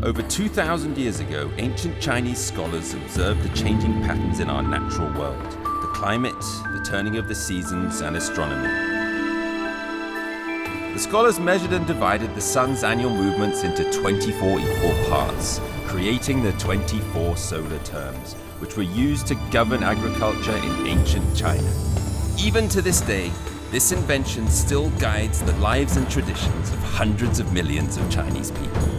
Over 2,000 years ago, ancient Chinese scholars observed the changing patterns in our natural world, the climate, the turning of the seasons, and astronomy. The scholars measured and divided the sun's annual movements into 24 equal parts, creating the 24 solar terms, which were used to govern agriculture in ancient China. Even to this day, this invention still guides the lives and traditions of hundreds of millions of Chinese people.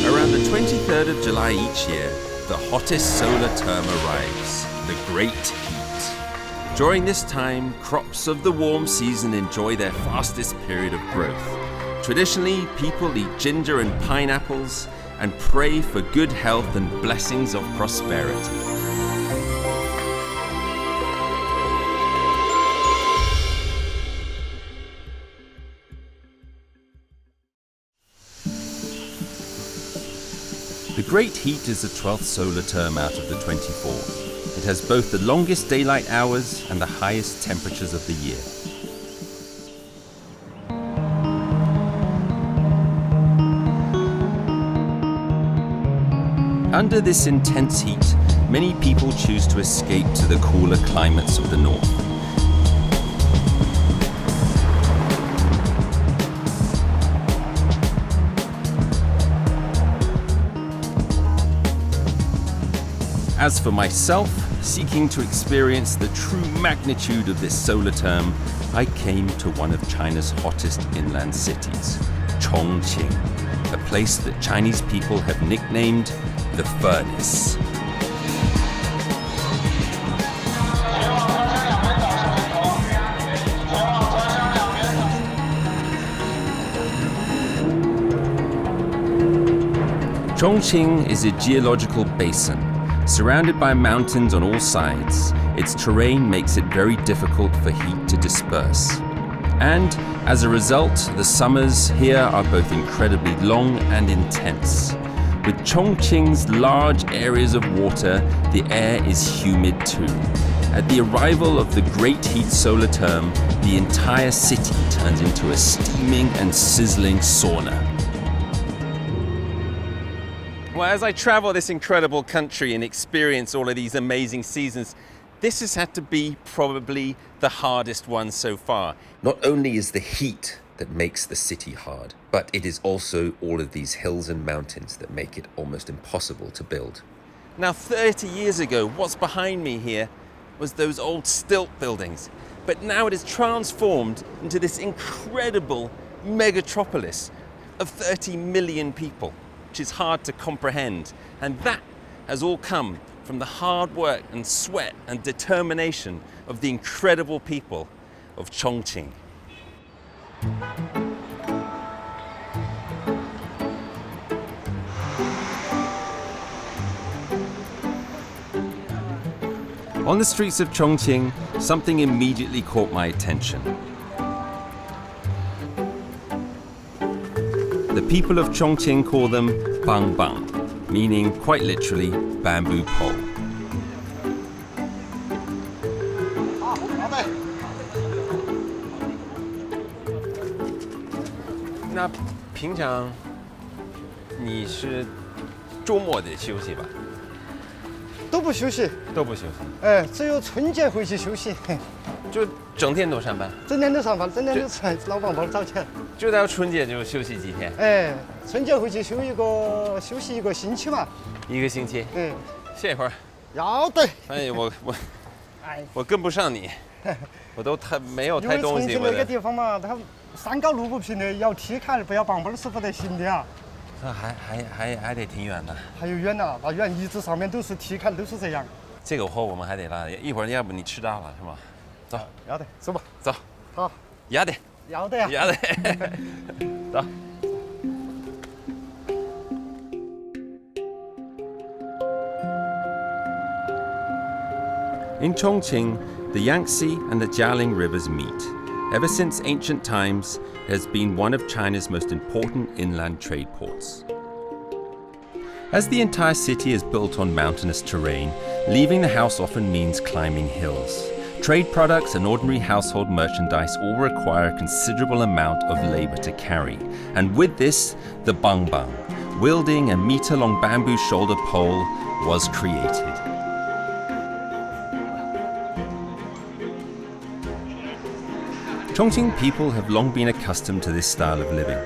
Around the 23rd of July each year, the hottest solar term arrives, the Great Heat. During this time, crops of the warm season enjoy their fastest period of growth. Traditionally, people eat ginger and pineapples and pray for good health and blessings of prosperity. The Great Heat is the 12th solar term out of the 24. It has both the longest daylight hours and the highest temperatures of the year. Under this intense heat, many people choose to escape to the cooler climates of the north. As for myself, seeking to experience the true magnitude of this solar term, I came to one of China's hottest inland cities, Chongqing, a place that Chinese people have nicknamed the Furnace. Chongqing is a geological basin. Surrounded by mountains on all sides, its terrain makes it very difficult for heat to disperse. And as a result, the summers here are both incredibly long and intense. With Chongqing's large areas of water, the air is humid too. At the arrival of the Great Heat solar term, the entire city turns into a steaming and sizzling sauna. Well, as I travel this incredible country and experience all of these amazing seasons, this has had to be probably the hardest one so far. Not only is the heat that makes the city hard, but it is also all of these hills and mountains that make it almost impossible to build. Now, 30 years ago, what's behind me here was those old stilt buildings. But now it is transformed into this incredible metropolis of 30 million people, which is hard to comprehend. And that has all come from the hard work and sweat and determination of the incredible people of Chongqing. On the streets of Chongqing, something immediately caught my attention. The people of Chongqing call them bang bang, meaning quite literally bamboo pole.那平常你是周末得休息吧？都不休息，都不休息。哎，只有春节回去休息。就整天都上班？整天都上班，整天都吃老棒棒找钱。就到春节就休息几天？哎，春节回去休息一个星期嘛。一个星期？嗯。歇一会儿。要得。哎，我跟不上你，我都没有太东西。因为重庆那个地方嘛，它山高路不平的，要梯坎不要棒棒是不得行的啊。那还得挺远的。还有远呢，那远一直上面都是梯坎，都是这样。这个货我们还得拉，一会儿要不你迟到了是吗？走，要得，走吧，走。好，要得，要得呀，要得，走。In Chongqing, the Yangtze and the Jialing rivers meet. Ever since ancient times, it has been one of China's most important inland trade ports. As the entire city is built on mountainous terrain, leaving the house often means climbing hills. Trade products and ordinary household merchandise all require a considerable amount of labor to carry. And with this, the bangbang, wielding a meter-long bamboo shoulder pole, was created. Chongqing people have long been accustomed to this style of living.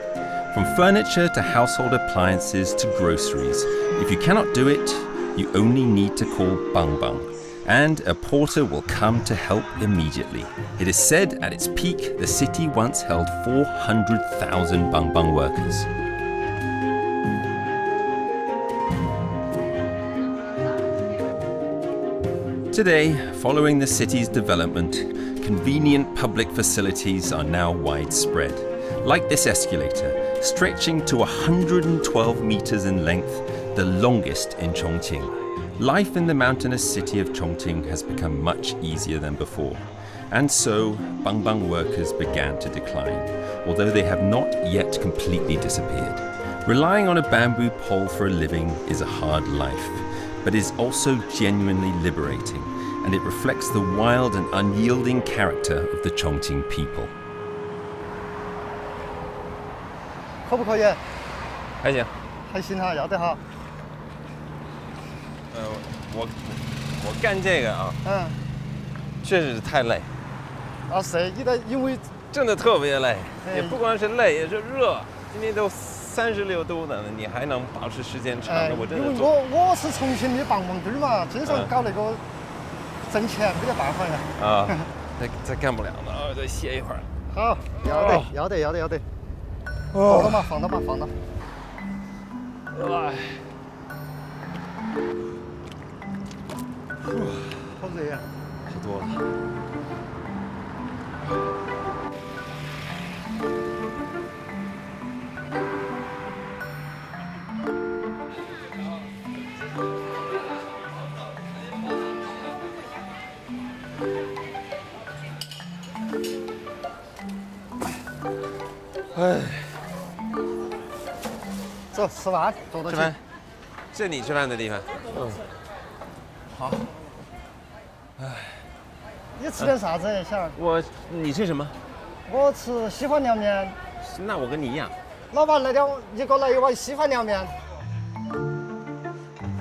From furniture to household appliances to groceries, if you cannot do it, you only need to call Bang Bang, and a porter will come to help immediately. It is said at its peak, the city once held 400,000 Bang Bang workers. Today, following the city's development, convenient public facilities are now widespread, like this escalator, stretching to 112 meters in length, the longest in Chongqing. Life in the mountainous city of Chongqing has become much easier than before, and so Bang Bang workers began to decline, although they have not yet completely disappeared. Relying on a bamboo pole for a living is a hard life, but is also genuinely liberating, and it reflects the wild and unyielding character of the Chongqing people. 可不可以？还行。还行哈，要得哈。我干这个啊，确实是太累。啊是，因为真的特别累，也不光是累，也是热。今天都36度呢，你还能保持时间长？我真的。因为我是重庆的棒棒墩儿嘛，经常搞那个挣钱，没得办法呀。啊，再干不了了，再歇一会儿。好，要得。放到嘛，放到。哎，好热呀！喝多了。哎。走，吃饭，坐到起。吃饭，这你吃饭的地方。好。你吃点啥子，小儿？你吃什么？我吃稀饭凉面。那我跟你一样。老板，你给我来一碗稀饭凉面。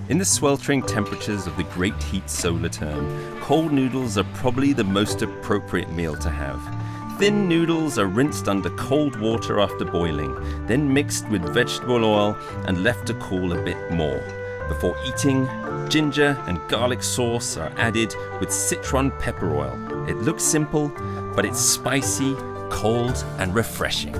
In the sweltering temperatures of the great heat solar term, cold noodles are probably the most appropriate meal to have. Thin noodles are rinsed under cold water after boiling, then mixed with vegetable oil and left to cool a bit more. Before eating, ginger and garlic sauce are added with citron pepper oil. It looks simple, but it's spicy, cold, and refreshing.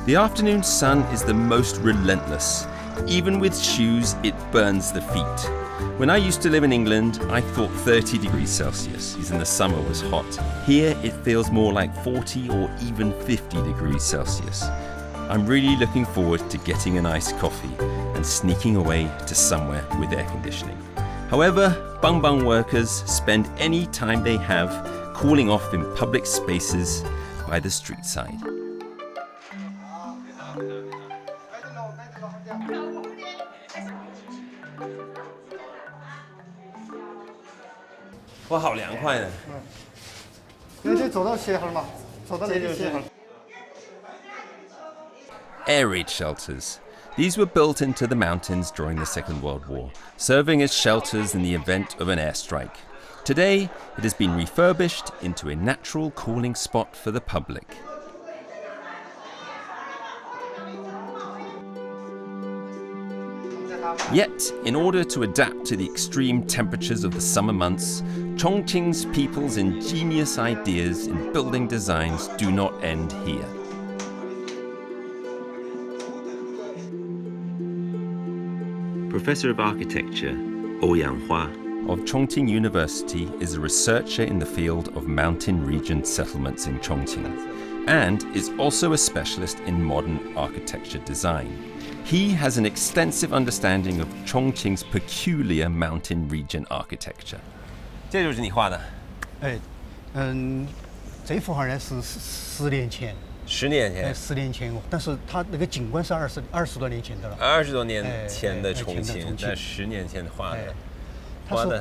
The afternoon sun is the most relentless. Even with shoes, it burns the feet. When I used to live in England, I thought 30 degrees Celsius in the summer was hot. Here, it feels more like 40 or even 50 degrees Celsius. I'm really looking forward to getting an iced coffee and sneaking away to somewhere with air conditioning. However, Bang Bang workers spend any time they have cooling off in public spaces by the street side. 我好凉快呢。你得坐到歇会儿嘛，坐到那里歇会儿。Air raid shelters. These were built into the mountains during the Second World War, serving as shelters in the event of an airstrike. Today, it has been refurbished into a natural cooling spot for the public. Yet, in order to adapt to the extreme temperatures of the summer months, Chongqing's people's ingenious ideas in building designs do not end here. Professor of Architecture, Ouyang Hua, of Chongqing University is a researcher in the field of mountain region settlements in Chongqing, and is also a specialist in modern architecture design. He has an extensive understanding of Chongqing's peculiar mountain region architecture. 这就是你画的？这幅画呢是10年前。10年前。10年前哦，但是它那个景观是20多年前的了。20多年前的重庆，那10年前画的。它是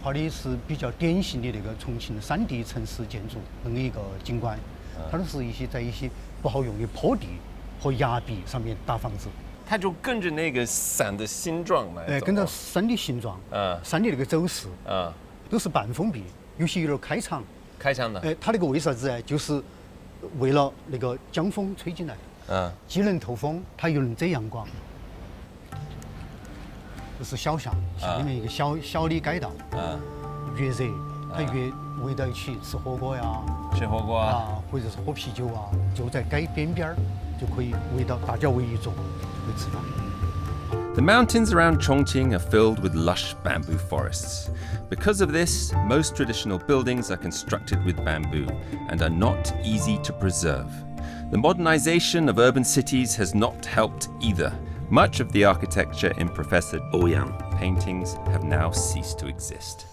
画的是比较典型的那个重庆3D 城市建筑那么一个景观。它都是在一些不好用的坡地和崖壁上面搭房子。它就跟着那个伞的形状来走。跟着山的形状，山的那个走势，都是半封闭，有些有点开敞。开场的。它那个为啥子呢？就是为了那个江风吹进来，既能透风，它又能遮阳光。这是小巷，巷里面一个小的街道，越热它越围到一起吃火锅呀，或者是喝啤酒啊，就在街边边就可以大家围一桌就可以吃饭。The mountains around Chongqing are filled with lush bamboo forests. Because of this, most traditional buildings are constructed with bamboo and are not easy to preserve. The modernization of urban cities has not helped either. Much of the architecture in Professor Ouyang paintings have now ceased to exist.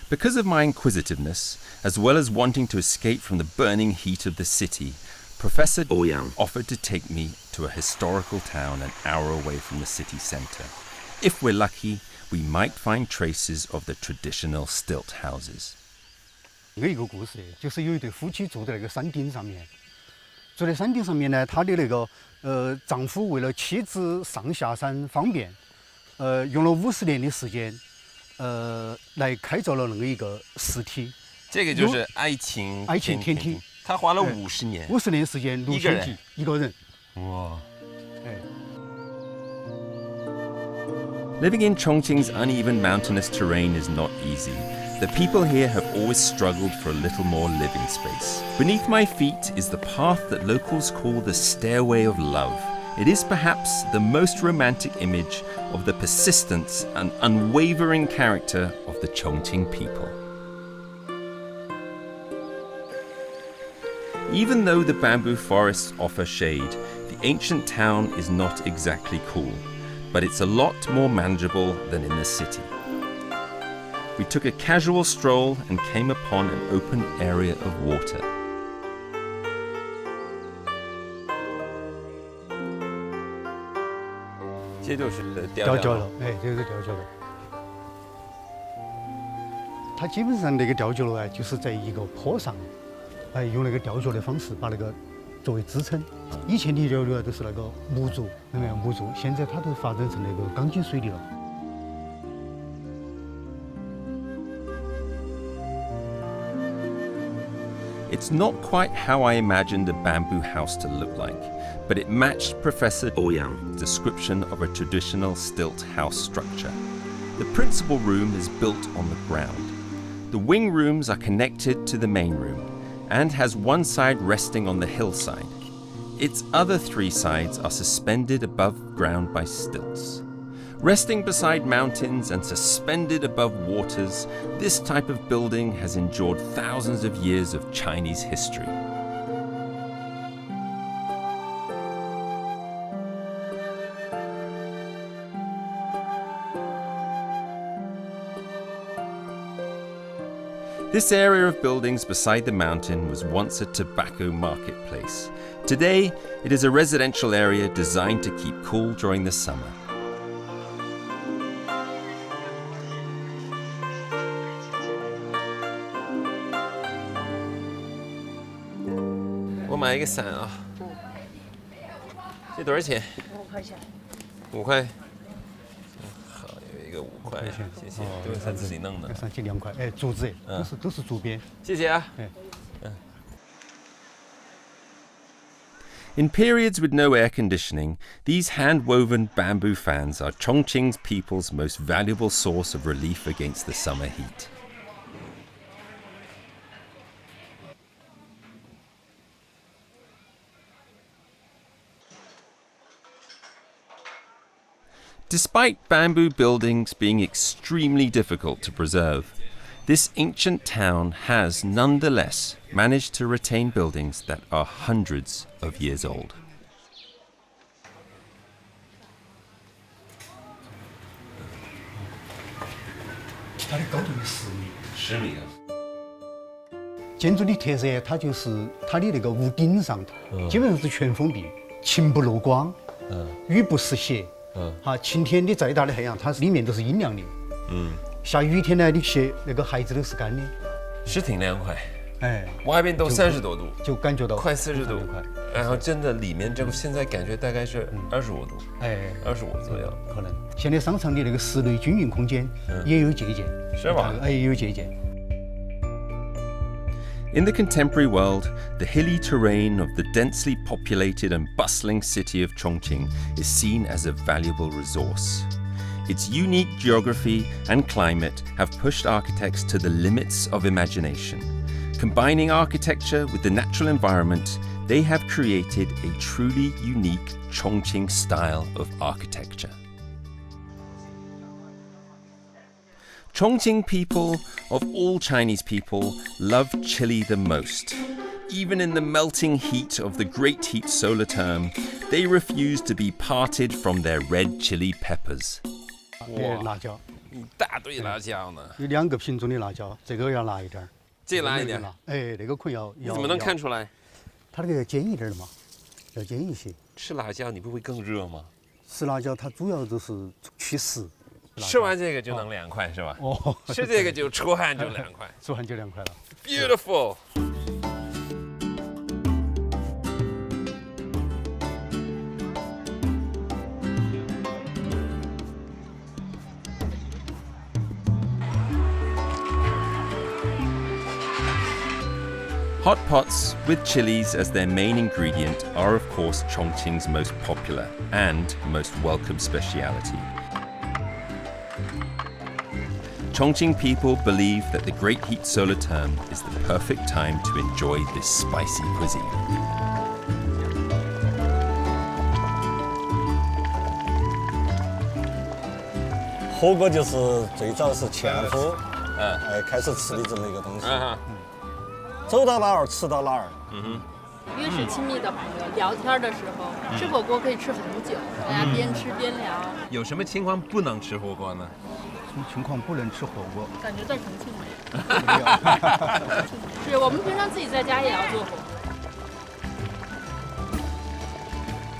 Because of my inquisitiveness, as well as wanting to escape from the burning heat of the city, Professor Ouyang offered to take me to a historical town an hour away from the city centre. If we're lucky, we might find traces of the traditional stilt houses. 有一个故事，就是有一对夫妻住在那个山顶上面。住在山顶上面呢，他的那个丈夫为了妻子上下山方便，用了50年的时间，来开造了那么一个石梯。这个就是爱情天梯。他花了50年，50年时间6千级，一个人。哇！Living in Chongqing's uneven mountainous terrain is not easy. The people here have always struggled for a little more living space. Beneath my feet is the path that locals call the Stairway of Love. It is perhaps the most romantic image of the persistence and unwavering character of the Chongqing people. Even though the bamboo forests offer shade, the ancient town is not exactly cool, but it's a lot more manageable than in the city. We took a casual stroll and came upon an open area of water. 这就是吊脚楼，这是吊脚楼。它基本上那个吊脚楼就是在一个坡上。用那个吊脚的方式把那个作为支撑。以前的吊脚都是那个木柱，木柱，现在它都发展成那个钢筋水泥了。It's not quite how I imagined a bamboo house to look like, but it matched Professor Ouyang's description of a traditional stilt house structure. The principal room is built on the ground. The wing rooms are connected to the main room, and has one side resting on the hillside. Its other 3 sides are suspended above ground by stilts. Resting beside mountains and suspended above waters, this type of building has endured thousands of years of Chinese history. This area of buildings beside the mountain was once a tobacco marketplace. Today, it is a residential area designed to keep cool during the summer.我买一个伞啊，这多少钱？5块钱。5块。好，有一个5块，谢谢。这个伞自己弄的。伞就2块，竹子，都是竹编。谢谢啊。In periods with no air conditioning, these hand-woven bamboo fans are Chongqing's people's most valuable source of relief against the summer heat. Despite bamboo buildings being extremely difficult to preserve, this ancient town has nonetheless managed to retain buildings that are hundreds of years old. $10米。建筑的特色，它就是它的那个屋顶上，基本上是全封闭，晴不露光，雨不湿鞋。晴天的再大的太阳，它里面都是阴凉的。下雨天呢，那个鞋子都是干的。是挺凉快。哎，外边都30多度，就感觉到快40度快，然后真的里面这个现在感觉大概是25度，哎25左右。可能。现在商场的那个室内均匀空间也有借鉴，是吧？哎，也有借鉴。In the contemporary world, the hilly terrain of the densely populated and bustling city of Chongqing is seen as a valuable resource. Its unique geography and climate have pushed architects to the limits of imagination. Combining architecture with the natural environment, they have created a truly unique Chongqing style of architecture. Chongqing people, of all Chinese people, love chili the most. Even in the melting heat of the great heat solar term, they refuse to be parted from their red chili peppers. 辣椒，一大堆辣椒呢，有2个品种的辣椒，这个要辣一点儿，这辣一点。哎，那个可能要。你怎么能看出来？它那个要尖一点的嘛，要尖一些。吃辣椒你不会更热吗？吃辣椒它主要就是祛湿。吃完这个就能凉快是吧？哦，吃这个就出汗就凉快，出汗就凉快了。Beautiful. Hot pots with chilies as their main ingredient are of course Chongqing's most popular and most welcome speciality. Chongqing people believe that the great heat solar term is the perfect time to enjoy this spicy cuisine. 火锅就是最早是前夫开始吃的这么一个东西。走到哪儿吃到哪儿。越是亲密的朋友，聊天的时候吃火锅可以吃很久，大家边吃边聊。有什么情况不能吃火锅呢？什么情况不能吃火锅？感觉在重庆没有。是我们平常自己在家也要做火锅。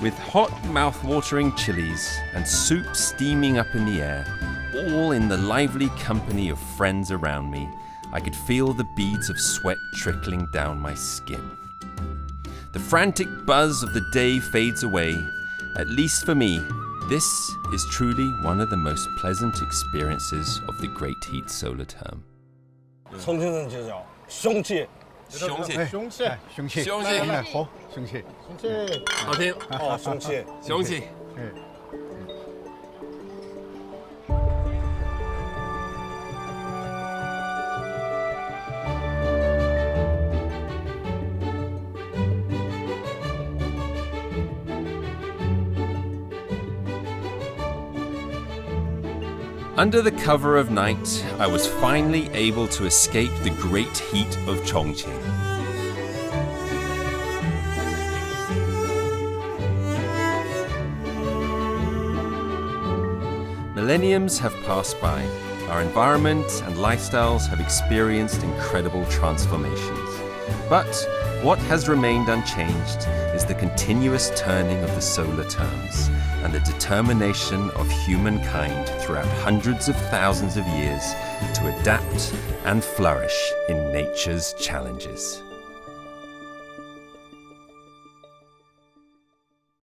With hot, mouth-watering chilies and soup steaming up in the air, all in the lively company of friends around me, I could feel the beads of sweat trickling down my skin. The frantic buzz of the day fades away. At least for me, this is truly one of the most pleasant experiences of the great heat solar term. 重庆人就叫凶气。凶气，凶气，凶气，凶气，好，凶气，凶气，好听。哦，凶气，凶气。Under the cover of night, I was finally able to escape the great heat of Chongqing. Millenniums have passed by. Our environment and lifestyles have experienced incredible transformations. But what has remained unchanged is the continuous turning of the solar terms and the determination of humankind throughout hundreds of thousands of years to adapt and flourish in nature's challenges.